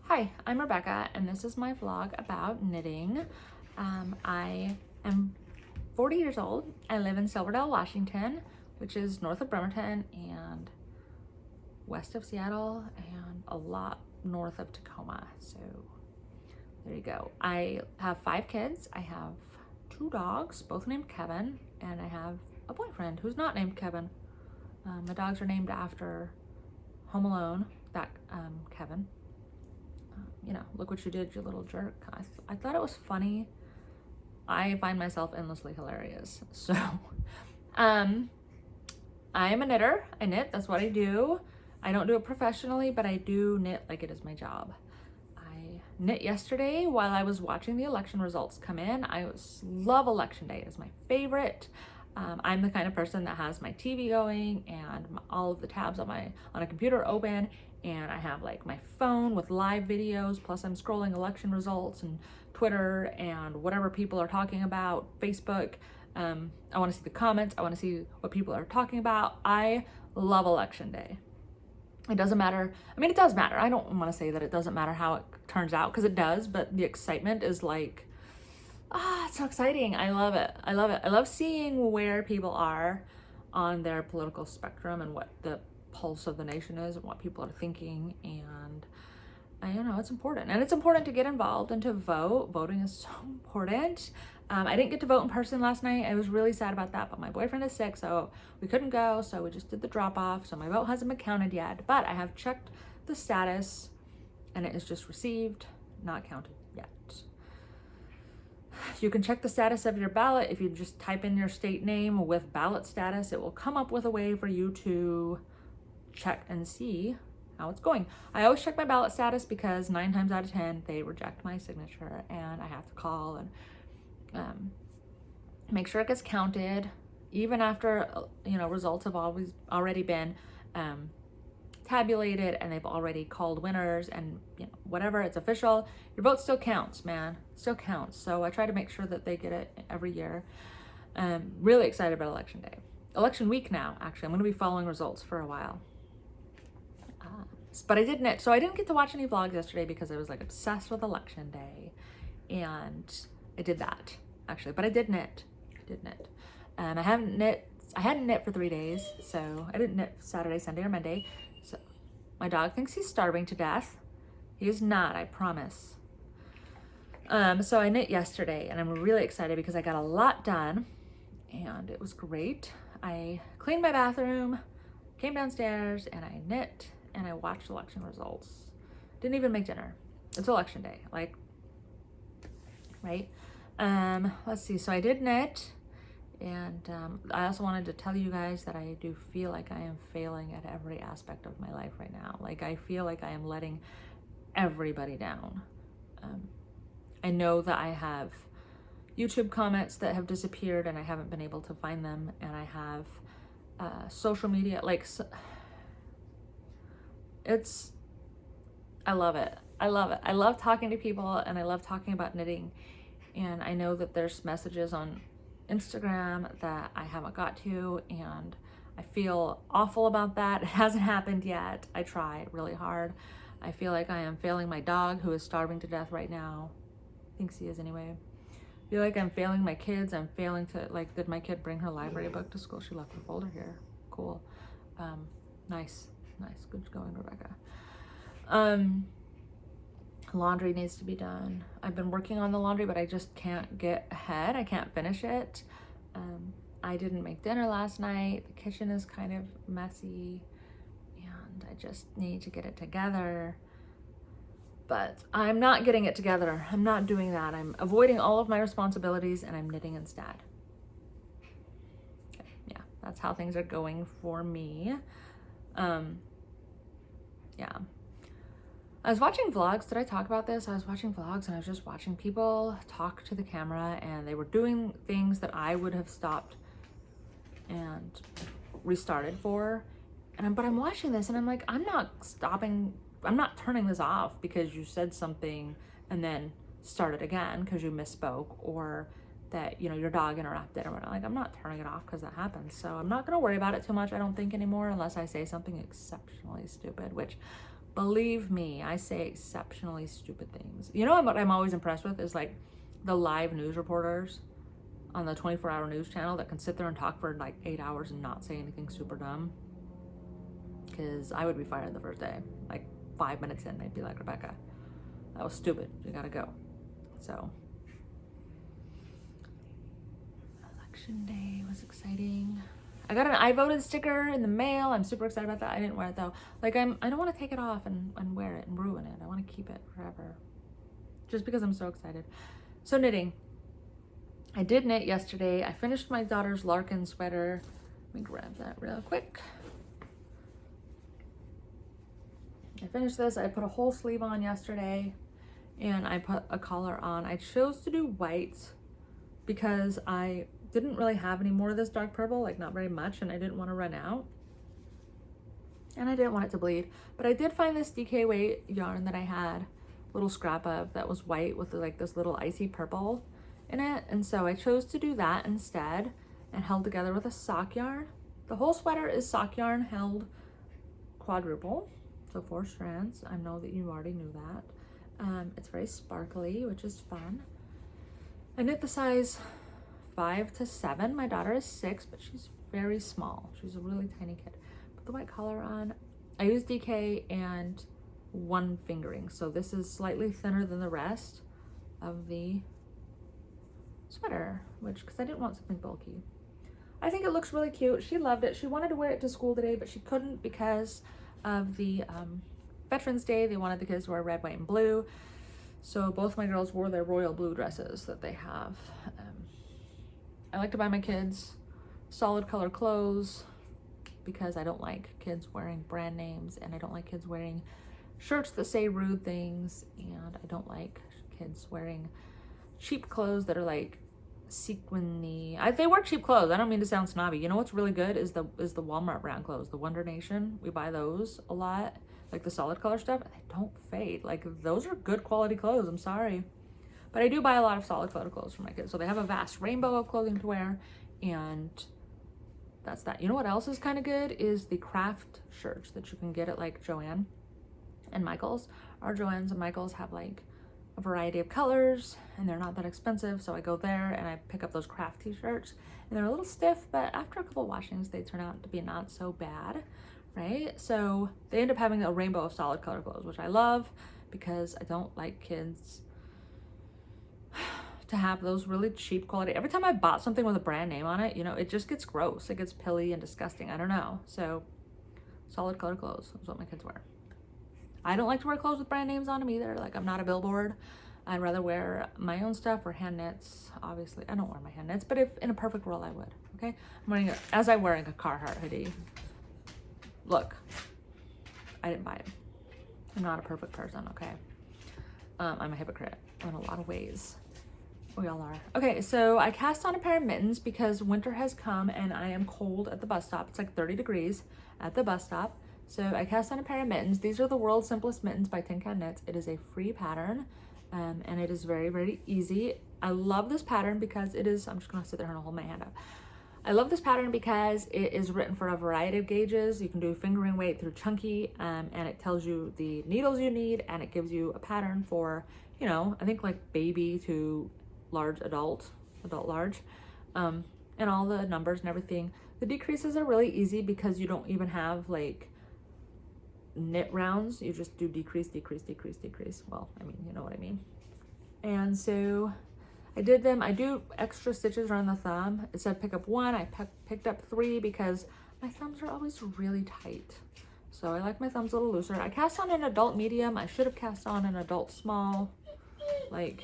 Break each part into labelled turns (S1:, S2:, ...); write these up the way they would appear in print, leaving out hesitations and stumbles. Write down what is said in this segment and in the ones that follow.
S1: Hi, I'm Rebecca, and this is my vlog about knitting. I am 40 years old. I live in Silverdale, Washington, which is north of Bremerton and west of Seattle and a lot north of Tacoma. So there you go. I have 5 kids. I have 2 dogs, both named Kevin, and I have a boyfriend who's not named Kevin. My dogs are named after Home Alone, that Kevin. You know, look what you did, you little jerk. I thought it was funny. I find myself endlessly hilarious. So, I am a knitter. I knit, that's what I do. I don't do it professionally, but I do knit like it is my job. I knit yesterday while I was watching the election results come in. Love election day, it is my favorite. I'm the kind of person that has my TV going and all of the tabs on a computer open, and I have like my phone with live videos, plus I'm scrolling election results and Twitter and whatever people are talking about, Facebook. I want to see the comments. I want to see what people are talking about. I love election day. It doesn't matter. I mean, it does matter. I don't want to say that it doesn't matter how it turns out, because it does, but the excitement is like, it's so exciting. I love it. I love it. I love seeing where people are on their political spectrum and what the pulse of the nation is and what people are thinking. And you know, it's important. And it's important to get involved and to vote. Voting is so important. I didn't get to vote in person last night. I was really sad about that, but my boyfriend is sick, so we couldn't go. So we just did the drop off. So my vote hasn't been counted yet, but I have checked the status and it is just received, not counted yet. You can check the status of your ballot. If you just type in your state name with ballot status, it will come up with a way for you to check and see how it's going. I always check my ballot status because 9 times out of 10, they reject my signature and I have to call and make sure it gets counted, even after, you know, results have already been tabulated and they've already called winners and, you know, whatever, it's official. Your vote still counts, man. Still counts. So I try to make sure that they get it every year. Really excited about election day. Election week now, actually. I'm going to be following results for a while. But I did knit. So I didn't get to watch any vlogs yesterday because I was like obsessed with election day. And I did that, actually. But I did knit. I hadn't knit for 3 days. So I didn't knit Saturday, Sunday, or Monday. So my dog thinks he's starving to death. He is not, I promise. So I knit yesterday and I'm really excited because I got a lot done and it was great. I cleaned my bathroom, came downstairs and I knit and I watched election results. Didn't even make dinner. It's election day, like, right? Let's see, so I did knit. And I also wanted to tell you guys that I do feel like I am failing at every aspect of my life right now. Like, I feel like I am letting everybody down. I know that I have YouTube comments that have disappeared and I haven't been able to find them. And I have social media, like, I love it. I love it. I love talking to people and I love talking about knitting. And I know that there's messages on Instagram that I haven't got to, and I feel awful about that. It hasn't happened yet. I try really hard. I feel like I am failing my dog, who is starving to death right now. Thinks he is anyway. I feel like I'm failing my kids. I'm failing to, like, did my kid bring her library book to school? She left her folder here. Cool. Nice. Good going, Rebecca. Laundry needs to be done. I've been working on the laundry, but I just can't get ahead. I can't finish it. I didn't make dinner last night. The kitchen is kind of messy and I just need to get it together. But I'm not getting it together. I'm not doing that. I'm avoiding all of my responsibilities and I'm knitting instead. Okay, yeah, that's how things are going for me. Yeah. I was watching vlogs. Did I talk about this? I was watching vlogs and I was just watching people talk to the camera and they were doing things that I would have stopped and restarted for. But I'm watching this and I'm like, I'm not stopping. I'm not turning this off because you said something and then started again because you misspoke or that, you know, your dog interrupted or whatever. Like, I'm not turning it off because that happens. So I'm not going to worry about it too much, I don't think, anymore, unless I say something exceptionally stupid, which Believe me, I say exceptionally stupid things. You know what I'm always impressed with is like the live news reporters on the 24-hour news channel that can sit there and talk for like 8 hours and not say anything super dumb. Because I would be fired the first day. Like 5 minutes in, they'd be like, Rebecca, that was stupid. You gotta go. So, election day was exciting. I got an I voted sticker in the mail. I'm super excited about that. I didn't wear it though. Like I don't want to take it off and wear it and ruin it. I want to keep it forever. Just because I'm so excited. So knitting. I did knit yesterday. I finished my daughter's Larkin sweater. Let me grab that real quick. I finished this. I put a whole sleeve on yesterday and I put a collar on. I chose to do white because I didn't really have any more of this dark purple, like not very much, and I didn't want to run out. And I didn't want it to bleed. But I did find this DK weight yarn that I had a little scrap of that was white with like this little icy purple in it. And so I chose to do that instead and held together with a sock yarn. The whole sweater is sock yarn held quadruple, so 4 strands. I know that you already knew that. It's very sparkly, which is fun. I knit the size 5 to 7. My daughter is 6, but she's very small. She's a really tiny kid. Put the white collar on. I use DK and 1 fingering. So this is slightly thinner than the rest of the sweater, because I didn't want something bulky. I think it looks really cute. She loved it. She wanted to wear it to school today, but she couldn't because of the Veterans Day. They wanted the kids to wear red, white, and blue. So both my girls wore their royal blue dresses that they have. I like to buy my kids solid color clothes because I don't like kids wearing brand names, and I don't like kids wearing shirts that say rude things, and I don't like kids wearing cheap clothes that are like sequiny. They wear cheap clothes. I don't mean to sound snobby. You know what's really good is the Walmart brand clothes, the Wonder Nation. We buy those a lot, like the solid color stuff, and they don't fade. Like those are good quality clothes. I'm sorry. But I do buy a lot of solid color clothes for my kids. So they have a vast rainbow of clothing to wear, and that's that. You know what else is kind of good is the craft shirts that you can get at like Joann and Michael's. Our Joann's and Michael's have like a variety of colors, and they're not that expensive. So I go there and I pick up those craft t-shirts, and they're a little stiff, but after a couple washings, they turn out to be not so bad, right? So they end up having a rainbow of solid color clothes, which I love because I don't like kids to have those really cheap quality. Every time I bought something with a brand name on it, you know, it just gets gross. It gets pilly and disgusting. I don't know. So solid color clothes is what my kids wear. I don't like to wear clothes with brand names on them either. Like I'm not a billboard. I'd rather wear my own stuff or hand knits. Obviously, I don't wear my hand knits, but if in a perfect world, I would. Okay, I'm wearing I'm wearing a Carhartt hoodie. Look, I didn't buy it. I'm not a perfect person. Okay, I'm a hypocrite in a lot of ways. We all are. Okay, so I cast on a pair of mittens because winter has come and I am cold at the bus stop. It's like 30 degrees at the bus stop. So I cast on a pair of mittens. These are the World's Simplest Mittens by Tin Can Knits. It is a free pattern, and it is very, very easy. I love this pattern because it is, I'm just gonna sit there and hold my hand up. I love this pattern because it is written for a variety of gauges. You can do fingering weight through chunky, and it tells you the needles you need, and it gives you a pattern for, you know, I think like baby to large adult large, and all the numbers and everything. The decreases are really easy because you don't even have like knit rounds. You just do decrease, decrease, decrease, decrease. Well, I mean, you know what I mean. And so I did them. I do extra stitches around the thumb. It said pick up 1. I picked up 3 because my thumbs are always really tight. So I like my thumbs a little looser. I cast on an adult medium. I should have cast on an adult small. Like,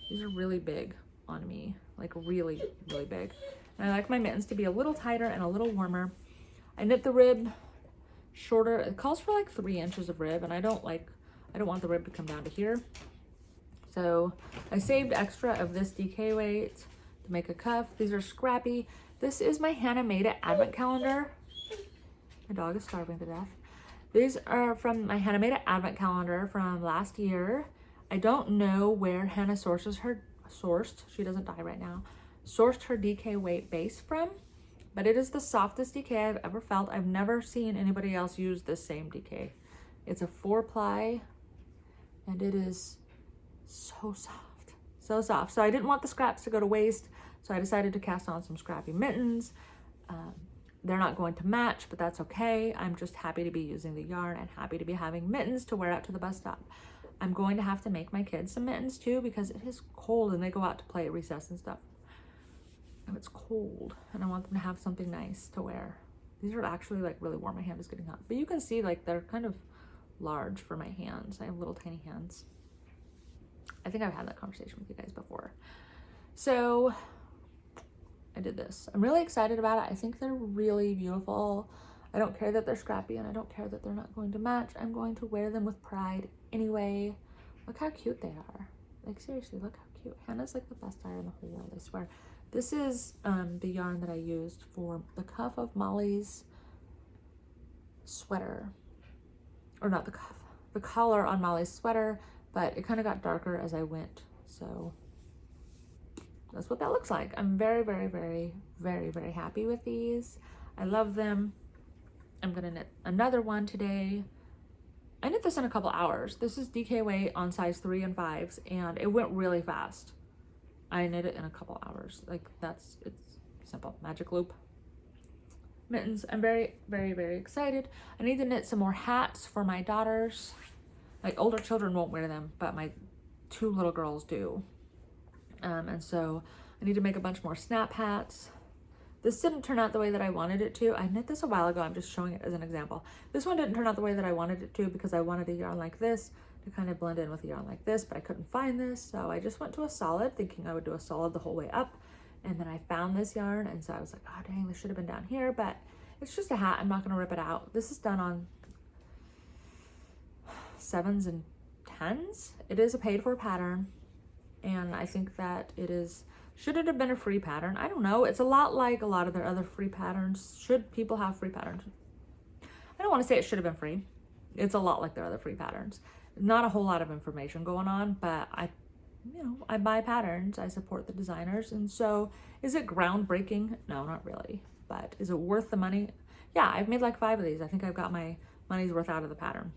S1: these are really big on me, like really, really big. And I like my mittens to be a little tighter and a little warmer. I knit the rib shorter. It calls for like 3 inches of rib, and I don't want the rib to come down to here. So I saved extra of this DK weight to make a cuff. These are scrappy. This is my Hannah Made It advent calendar. My dog is starving to death. These are from my Hannah Made It advent calendar from last year. I don't know where Hannah sourced, she doesn't die right now, sourced her DK weight base from, but it is the softest DK I've ever felt. I've never seen anybody else use this same DK It's a 4-ply, and it is so soft, so soft. So I didn't want the scraps to go to waste, so I decided to cast on some scrappy mittens. They're not going to match, but that's okay. I'm just happy to be using the yarn and happy to be having mittens to wear out to the bus stop. I'm going to have to make my kids some mittens too, because it is cold and they go out to play at recess and stuff. And it's cold, and I want them to have something nice to wear. These are actually like really warm. My hand is getting hot, but you can see like they're kind of large for my hands. I have little tiny hands. I think I've had that conversation with you guys before. So I did this. I'm really excited about it. I think they're really beautiful. I don't care that they're scrappy, and I don't care that they're not going to match. I'm going to wear them with pride anyway. Look how cute they are. Like seriously, look how cute. Hannah's like the best dyer in the whole world, I swear. This is the yarn that I used for the cuff of Molly's sweater. Or not the cuff, the collar on Molly's sweater, but it kind of got darker as I went. So that's what that looks like. I'm very, very, very, very, very happy with these. I love them. I'm gonna knit another one today. I knit this in a couple hours. This is DK weight on size 3 and 5s, and it went really fast. I knit it in a couple hours. Like it's simple. Magic loop. Mittens. I'm very, very, very excited. I need to knit some more hats for my daughters. My older children won't wear them, but my 2 little girls do. And so I need to make a bunch more snap hats. This didn't turn out the way that I wanted it to. I knit this a while ago. I'm just showing it as an example. This one didn't turn out the way that I wanted it to because I wanted a yarn like this to kind of blend in with a yarn like this, but I couldn't find this. So I just went to a solid, thinking I would do a solid the whole way up. And then I found this yarn, and so I was like, oh dang, this should have been down here, but it's just a hat. I'm not gonna rip it out. This is done on 7s and 10s. It is a paid for pattern, and I think that it is, should it have been a free pattern? I don't know. It's a lot like a lot of their other free patterns. Should people have free patterns? I don't want to say it should have been free. It's a lot like their other free patterns. Not a whole lot of information going on, but I buy patterns. I support the designers. And so is it groundbreaking? No, not really. But is it worth the money? Yeah, I've made like 5 of these. I think I've got my money's worth out of the pattern.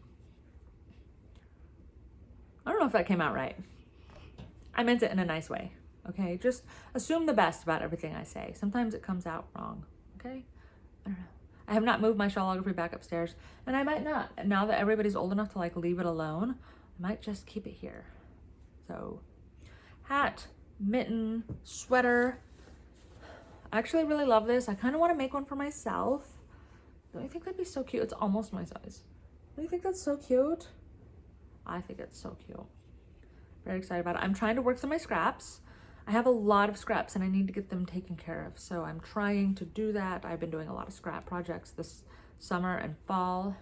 S1: I don't know if that came out right. I meant it in a nice way. Okay, just assume the best about everything I say. Sometimes it comes out wrong, okay? I don't know. I have not moved my shawlography back upstairs, and I might not. Now that everybody's old enough to like leave it alone, I might just keep it here. So, hat, mitten, sweater. I actually really love this. I kind of want to make one for myself. Don't you think that'd be so cute? It's almost my size. Don't you think that's so cute? I think it's so cute. Very excited about it. I'm trying to work through my scraps. I have a lot of scraps and I need to get them taken care of. So I'm trying to do that. I've been doing a lot of scrap projects this summer and fall.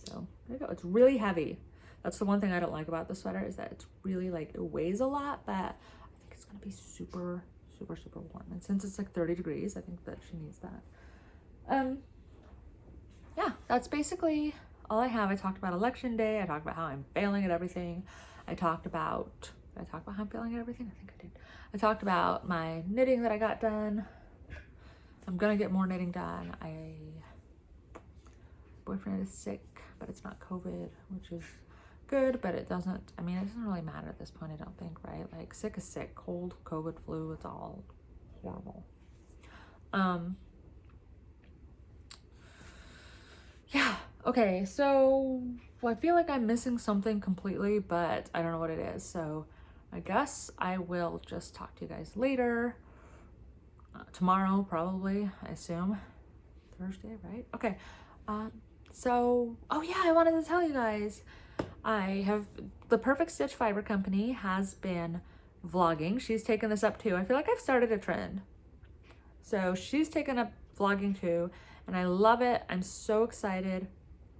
S1: So there you go. It's really heavy. That's the one thing I don't like about the sweater, is that it's really like, it weighs a lot, but I think it's gonna be super, super, super warm. And since it's like 30 degrees, I think that she needs that. Yeah, that's basically all I have. I talked about election day. I talked about how I'm failing at everything. I talked about, did I talk about how I'm failing at everything? I think I did. I talked about my knitting that I got done. I'm gonna get more knitting done. Boyfriend is sick, but it's not COVID, which is good, but it doesn't really matter at this point, I don't think, right? Like, sick is sick. Cold, COVID, flu, it's all horrible. Yeah, okay, so I feel like I'm missing something completely, but I don't know what it is. So I guess I will just talk to you guys later. Tomorrow, probably, I assume. Thursday, right? Okay. Oh yeah, I wanted to tell you guys, I have, the Perfect Stitch Fiber Company has been vlogging. She's taken this up too. I feel like I've started a trend. So she's taken up vlogging too, and I love it. I'm so excited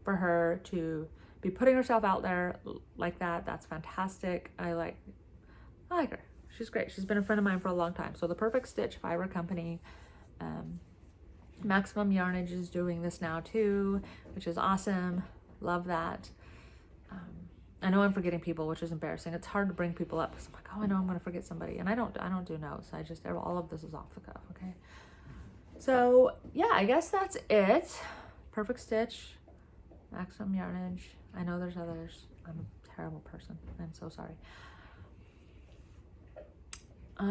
S1: for her to be putting herself out there like that. That's fantastic. I like her. She's great. She's been a friend of mine for a long time. So the Perfect Stitch Fiber Company, Maximum Yarnage is doing this now too, which is awesome. Love that. I know I'm forgetting people, which is embarrassing. It's hard to bring people up because I'm like, oh, I know I'm gonna forget somebody, and I don't do notes. I just, all of this is off the cuff. Okay. So yeah, I guess that's it. Perfect Stitch. Maximum yardage. I know there's others. I'm a terrible person. I'm so sorry.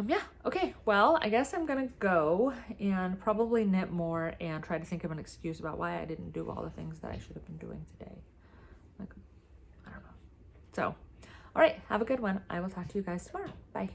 S1: Yeah, okay, well, I guess I'm gonna go and probably knit more and try to think of an excuse about why I didn't do all the things that I should have been doing today. Like, I don't know. So, all right, have a good one. I will talk to you guys tomorrow. Bye.